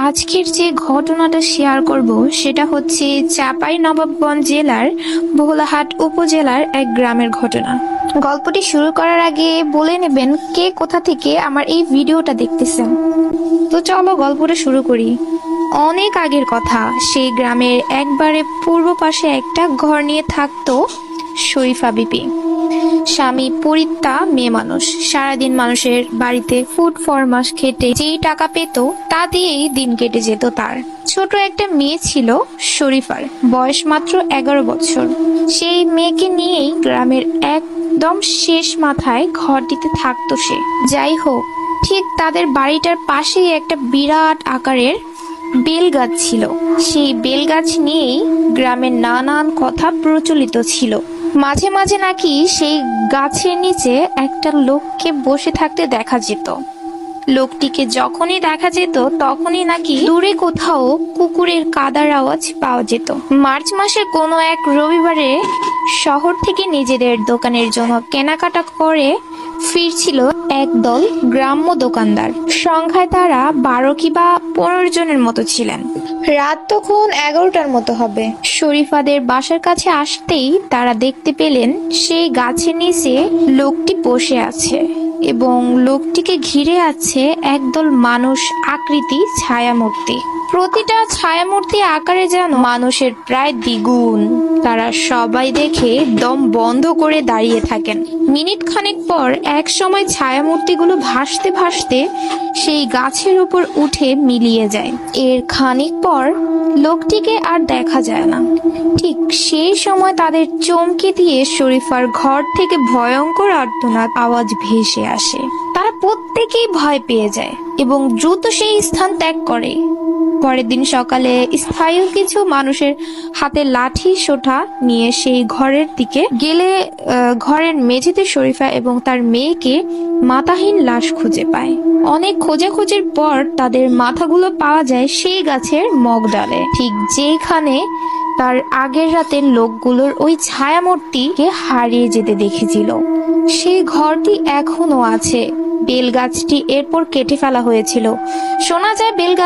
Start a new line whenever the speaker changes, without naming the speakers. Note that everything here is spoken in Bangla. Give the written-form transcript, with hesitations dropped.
আজকের যে ঘটনাটা শেয়ার করব সেটা হচ্ছে চাঁপাইনবাবগঞ্জ জেলার ভোলাহাট উপজেলার এক গ্রামের ঘটনা। গল্পটি শুরু করার আগে বলে নেবেন কে কোথা থেকে আমার এই ভিডিওটা দেখতেছেন। তো চলো গল্পটা শুরু করি। অনেক আগের কথা, সেই গ্রামের একবারে পূর্ব পাশে একটা ঘর নিয়ে থাকতো শরীফা বিবি। স্বামী পরিত্যা, মেয়ে মানুষ। সারাদিন মানুষের বাড়িতে ফুড ফরমাস খেটে যেই টাকা পেত তা দিয়েই দিন কেটে যেত তার। ছোট একটা মেয়ে ছিল শরীফার, বয়স মাত্র 11 বছর। সেই মেয়েকে নিয়েই গ্রামের একদম শেষ মাথায় ঘরটিতে থাকতো সে। যাই হোক, ঠিক তাদের বাড়িটার পাশেই একটা বিরাট আকারের বেল গাছ ছিল। সেই বেল গাছ নিয়েই গ্রামের নানান কথা প্রচলিত ছিল। মাঝে মাঝে নাকি সেই গাছের নিচে একটা লোককে বসে থাকতে দেখা যেত। লোকটিকে যখনই দেখা যেত তখনই নাকি দূরে কোথাও কুকুরের কাদার আওয়াজ পাওয়া যেত। মার্চ মাসের কোনো এক রবিবারে শহর থেকে নিজেদের দোকানের জন্য কেনাকাটা করে ফিরছিল একদল গ্রাম্য দোকানদার। সংখ্যায় তারা 12 কিংবা 15 জনের মতো ছিলেন। রাত তখন 11টার মতো হবে। শরীফাদের বাসার কাছে আসতেই তারা দেখতে পেলেন সেই গাছের নিচে লোকটি বসে আছে এবং লোকটিকে ঘিরে আছে একদল মানুষ আকৃতি ছায়ামূর্তি। প্রতিটা ছায়ামূর্তি আকারে যেন মানুষের প্রায় দ্বিগুণ। তারা সবাই দেখে দম বন্ধ করে দাঁড়িয়ে থাকেন। মিনিট খানেক পর এক সময় ছায়ামূর্তিগুলো ভাসতে ভাসতে সেই গাছের উপর উঠে মিলিয়ে যায়। এর খানিক পর লোকটিকে আর দেখা যায় না। ঠিক সেই সময় তাদের চমকে দিয়ে শরীফার ঘর থেকে ভয়ঙ্কর আর্তনাদ আওয়াজ ভেসে আসে। তারা প্রত্যেকেই ভয় পেয়ে যায় এবং দ্রুত সেই স্থান ত্যাগ করে। পরের দিন সকালে স্থায়ী কিছু মানুষের হাতে লাঠি সোঁটা নিয়ে সেই ঘরের দিকে গেলে ঘরের মেঝেতে শরীফা এবং তার মেয়েকে মাথাহীন লাশ খুঁজে পায়। অনেক খোঁজাখুঁজির পর তাদের মাথাগুলো পাওয়া যায় সেই গাছের মগডালে, ঠিক যেখানে তার আগের রাতের লোকগুলোর ওই ছায়ামূর্তিকে হারিয়ে যেতে দেখেছিল। সেই ঘরটি এখনো আছে। বেলগাছটি এরপর কেটে ফেলা হয়েছিল। শোনা যায় বেলগাছ